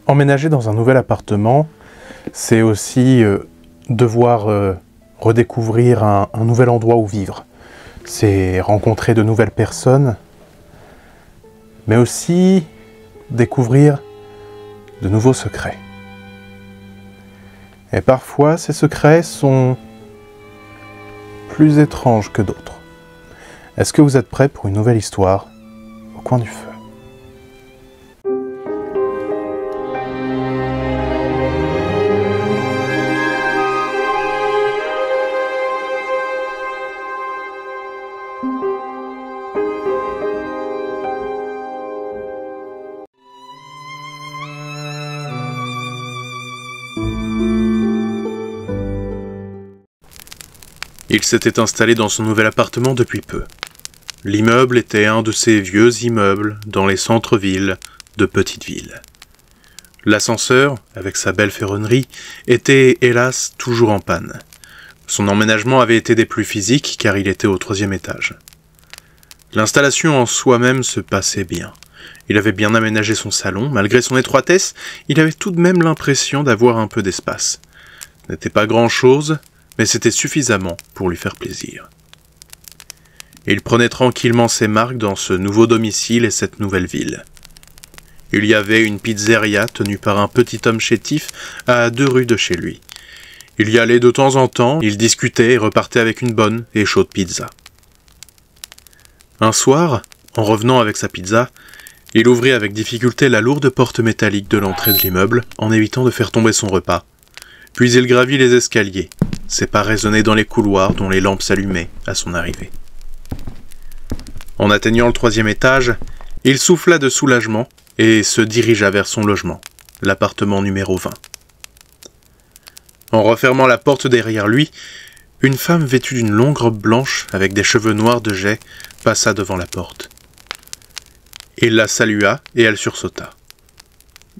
Emménager dans un nouvel appartement, c'est aussi devoir redécouvrir un nouvel endroit où vivre. C'est rencontrer de nouvelles personnes, mais aussi découvrir de nouveaux secrets. Et parfois, ces secrets sont plus étranges que d'autres. Est-ce que vous êtes prêts pour une nouvelle histoire au coin du feu ? Il s'était installé dans son nouvel appartement depuis peu. L'immeuble était un de ces vieux immeubles dans les centres-villes de petites villes. L'ascenseur, avec sa belle ferronnerie, était hélas toujours en panne. Son emménagement avait été des plus physiques car il était au 3e étage. L'installation en soi-même se passait bien. Il avait bien aménagé son salon, malgré son étroitesse, il avait tout de même l'impression d'avoir un peu d'espace. Ce n'était pas grand-chose, mais c'était suffisamment pour lui faire plaisir. Il prenait tranquillement ses marques dans ce nouveau domicile et cette nouvelle ville. Il y avait une pizzeria tenue par un petit homme chétif à 2 rues de chez lui. Il y allait de temps en temps, il discutait et repartait avec une bonne et chaude pizza. Un soir, en revenant avec sa pizza, il ouvrit avec difficulté la lourde porte métallique de l'entrée de l'immeuble en évitant de faire tomber son repas. Puis il gravit les escaliers. Ses pas résonnaient dans les couloirs dont les lampes s'allumaient à son arrivée. En atteignant le 3e étage, il souffla de soulagement et se dirigea vers son logement, l'appartement numéro 20. En refermant la porte derrière lui, une femme vêtue d'une longue robe blanche avec des cheveux noirs de jais passa devant la porte. Il la salua et elle sursauta.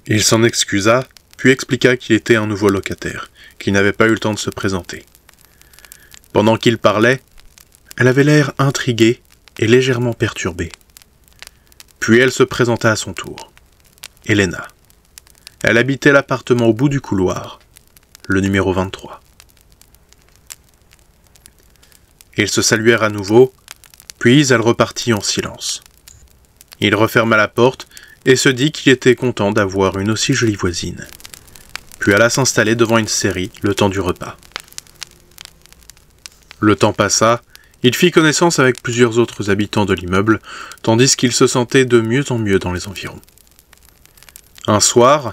Il s'en excusa, puis expliqua qu'il était un nouveau locataire, qu'il n'avait pas eu le temps de se présenter. Pendant qu'il parlait, elle avait l'air intriguée et légèrement perturbée. Puis elle se présenta à son tour. Elena. Elle habitait l'appartement au bout du couloir, le numéro 23. Ils se saluèrent à nouveau, puis elle repartit en silence. Il referma la porte et se dit qu'il était content d'avoir une aussi jolie voisine. Puis alla s'installer devant une série le temps du repas. Le temps passa, il fit connaissance avec plusieurs autres habitants de l'immeuble, tandis qu'il se sentait de mieux en mieux dans les environs. Un soir,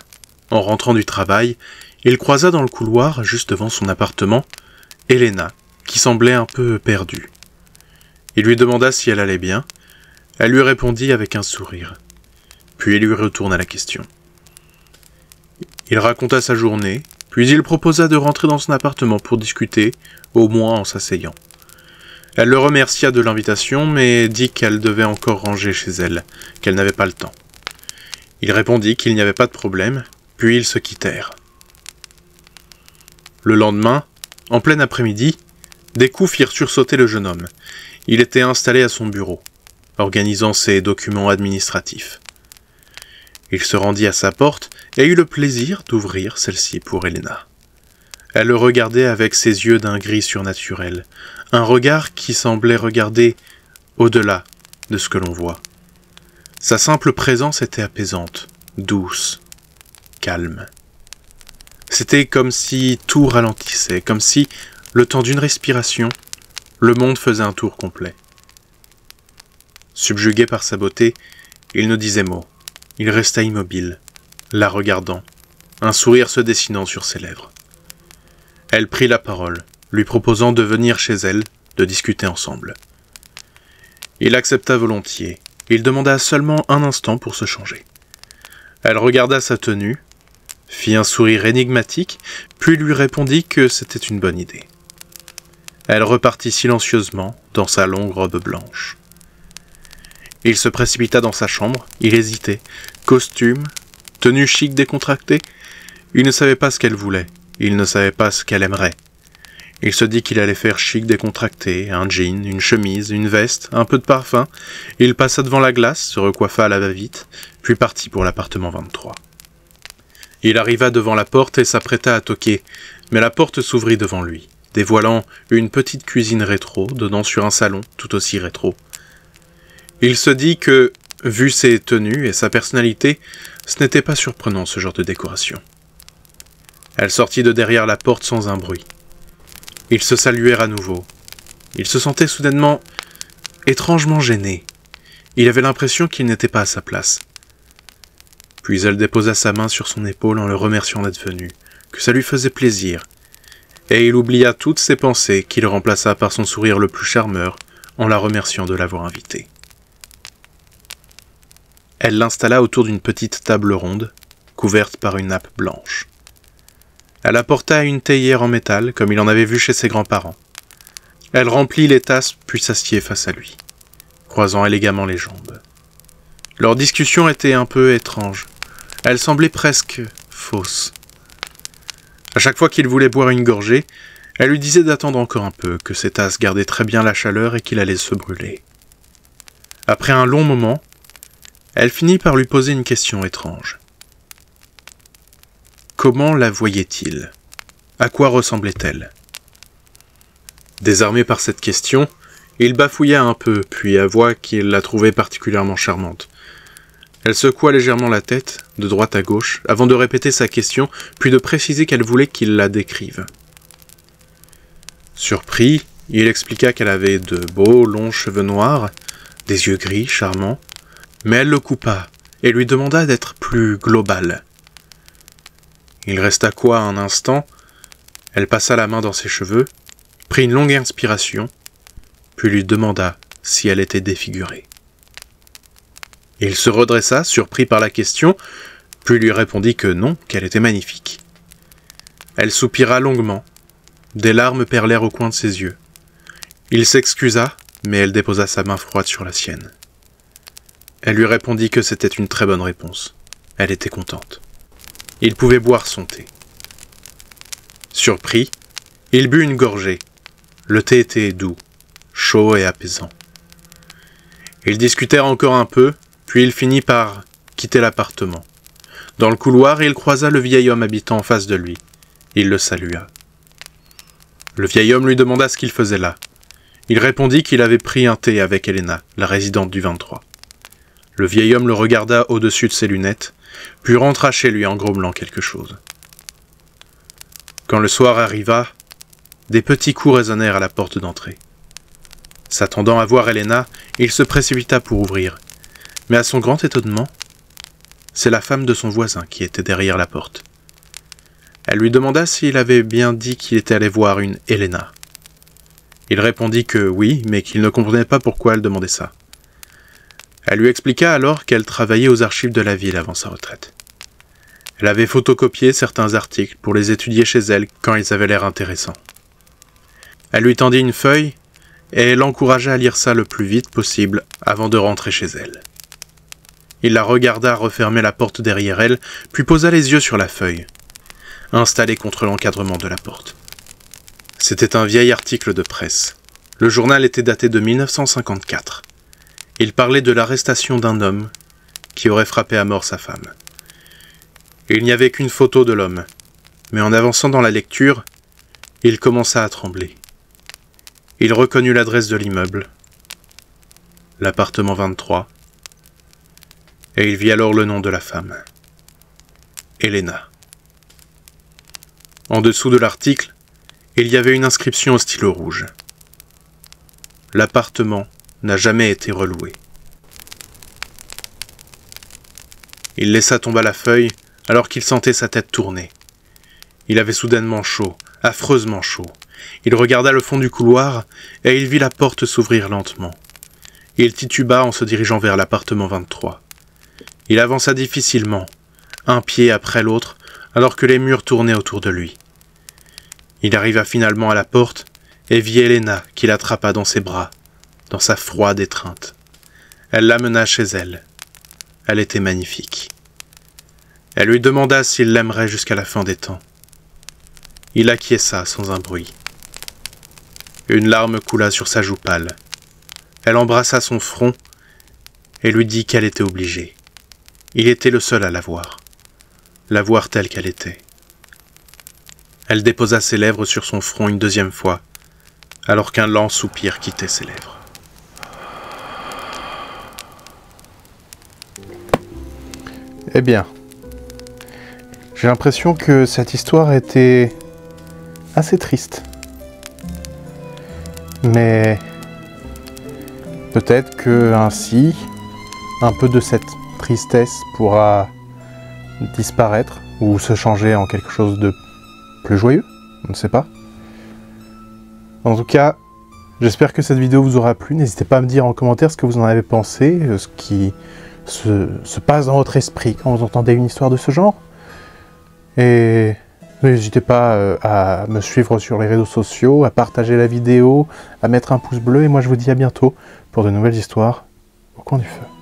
en rentrant du travail, il croisa dans le couloir, juste devant son appartement, Elena, qui semblait un peu perdue. Il lui demanda si elle allait bien. Elle lui répondit avec un sourire. Puis il lui retourna la question. Il raconta sa journée, puis il proposa de rentrer dans son appartement pour discuter, au moins en s'asseyant. Elle le remercia de l'invitation, mais dit qu'elle devait encore ranger chez elle, qu'elle n'avait pas le temps. Il répondit qu'il n'y avait pas de problème, puis ils se quittèrent. Le lendemain, en plein après-midi, des coups firent sursauter le jeune homme. Il était installé à son bureau, organisant ses documents administratifs. Il se rendit à sa porte et eut le plaisir d'ouvrir celle-ci pour Elena. Elle le regardait avec ses yeux d'un gris surnaturel, un regard qui semblait regarder au-delà de ce que l'on voit. Sa simple présence était apaisante, douce, calme. C'était comme si tout ralentissait, comme si, le temps d'une respiration, le monde faisait un tour complet. Subjugué par sa beauté, il ne disait mot. Il resta immobile, la regardant, un sourire se dessinant sur ses lèvres. Elle prit la parole, lui proposant de venir chez elle, de discuter ensemble. Il accepta volontiers. Il demanda seulement un instant pour se changer. Elle regarda sa tenue, fit un sourire énigmatique, puis lui répondit que c'était une bonne idée. Elle repartit silencieusement dans sa longue robe blanche. Il se précipita dans sa chambre, il hésitait. Costume, tenue chic décontractée, il ne savait pas ce qu'elle voulait, il ne savait pas ce qu'elle aimerait. Il se dit qu'il allait faire chic décontracté, un jean, une chemise, une veste, un peu de parfum. Il passa devant la glace, se recoiffa à la va-vite, puis partit pour l'appartement 23. Il arriva devant la porte et s'apprêta à toquer, mais la porte s'ouvrit devant lui, dévoilant une petite cuisine rétro donnant sur un salon tout aussi rétro. Il se dit que, vu ses tenues et sa personnalité, ce n'était pas surprenant ce genre de décoration. Elle sortit de derrière la porte sans un bruit. Ils se saluèrent à nouveau. Il se sentait soudainement étrangement gêné. Il avait l'impression qu'il n'était pas à sa place. Puis elle déposa sa main sur son épaule en le remerciant d'être venu, que ça lui faisait plaisir, et il oublia toutes ses pensées qu'il remplaça par son sourire le plus charmeur en la remerciant de l'avoir invité. Elle l'installa autour d'une petite table ronde, couverte par une nappe blanche. Elle apporta une théière en métal, comme il en avait vu chez ses grands-parents. Elle remplit les tasses, puis s'assied face à lui, croisant élégamment les jambes. Leur discussion était un peu étrange. Elle semblait presque fausse. À chaque fois qu'il voulait boire une gorgée, elle lui disait d'attendre encore un peu, que ses tasses gardaient très bien la chaleur et qu'il allait se brûler. Après un long moment, elle finit par lui poser une question étrange. Comment la voyait-il? À quoi ressemblait-elle? Désarmé par cette question, il bafouilla un peu, puis avoua qu'il la trouvait particulièrement charmante. Elle secoua légèrement la tête, de droite à gauche, avant de répéter sa question, puis de préciser qu'elle voulait qu'il la décrive. Surpris, il expliqua qu'elle avait de beaux, longs cheveux noirs, des yeux gris, charmants, mais elle le coupa et lui demanda d'être plus global. Il resta quoi un instant, elle passa la main dans ses cheveux, prit une longue inspiration, puis lui demanda si elle était défigurée. Il se redressa, surpris par la question, puis lui répondit que non, qu'elle était magnifique. Elle soupira longuement. Des larmes perlèrent au coin de ses yeux. Il s'excusa, mais elle déposa sa main froide sur la sienne. Elle lui répondit que c'était une très bonne réponse. Elle était contente. Il pouvait boire son thé. Surpris, il but une gorgée. Le thé était doux, chaud et apaisant. Ils discutèrent encore un peu, puis il finit par quitter l'appartement. Dans le couloir, il croisa le vieil homme habitant en face de lui. Il le salua. Le vieil homme lui demanda ce qu'il faisait là. Il répondit qu'il avait pris un thé avec Elena, la résidente du 23. Le vieil homme le regarda au-dessus de ses lunettes, puis rentra chez lui en grommelant quelque chose. Quand le soir arriva, des petits coups résonnèrent à la porte d'entrée. S'attendant à voir Elena, il se précipita pour ouvrir. Mais à son grand étonnement, c'est la femme de son voisin qui était derrière la porte. Elle lui demanda s'il avait bien dit qu'il était allé voir une Elena. Il répondit que oui, mais qu'il ne comprenait pas pourquoi elle demandait ça. Elle lui expliqua alors qu'elle travaillait aux archives de la ville avant sa retraite. Elle avait photocopié certains articles pour les étudier chez elle quand ils avaient l'air intéressants. Elle lui tendit une feuille et l'encouragea à lire ça le plus vite possible avant de rentrer chez elle. Il la regarda refermer la porte derrière elle, puis posa les yeux sur la feuille, installée contre l'encadrement de la porte. C'était un vieil article de presse. Le journal était daté de 1954. Il parlait de l'arrestation d'un homme qui aurait frappé à mort sa femme. Il n'y avait qu'une photo de l'homme, mais en avançant dans la lecture, il commença à trembler. Il reconnut l'adresse de l'immeuble, l'appartement 23, et il vit alors le nom de la femme, Elena. En dessous de l'article, il y avait une inscription au stylo rouge. L'appartement n'a jamais été reloué. Il laissa tomber la feuille alors qu'il sentait sa tête tourner. Il avait soudainement chaud, affreusement chaud. Il regarda le fond du couloir et il vit la porte s'ouvrir lentement. Il tituba en se dirigeant vers l'appartement 23. Il avança difficilement, un pied après l'autre, alors que les murs tournaient autour de lui. Il arriva finalement à la porte et vit Elena qui l'attrapa dans ses bras, dans sa froide étreinte. Elle l'amena chez elle. Elle était magnifique. Elle lui demanda s'il l'aimerait jusqu'à la fin des temps. Il acquiesça sans un bruit. Une larme coula sur sa joue pâle. Elle embrassa son front et lui dit qu'elle était obligée. Il était le seul à la voir. la voir telle qu'elle était. Elle déposa ses lèvres sur son front une deuxième fois, alors qu'un lent soupir quittait ses lèvres. Eh bien, j'ai l'impression que cette histoire était assez triste. Mais peut-être que ainsi, un peu de cette tristesse pourra disparaître ou se changer en quelque chose de plus joyeux, on ne sait pas. En tout cas, j'espère que cette vidéo vous aura plu. N'hésitez pas à me dire en commentaire ce que vous en avez pensé, ce qui se passe dans votre esprit quand vous entendez une histoire de ce genre. Et n'hésitez pas à me suivre sur les réseaux sociaux, à partager la vidéo, à mettre un pouce bleu. Et moi je vous dis à bientôt pour de nouvelles histoires au coin du feu.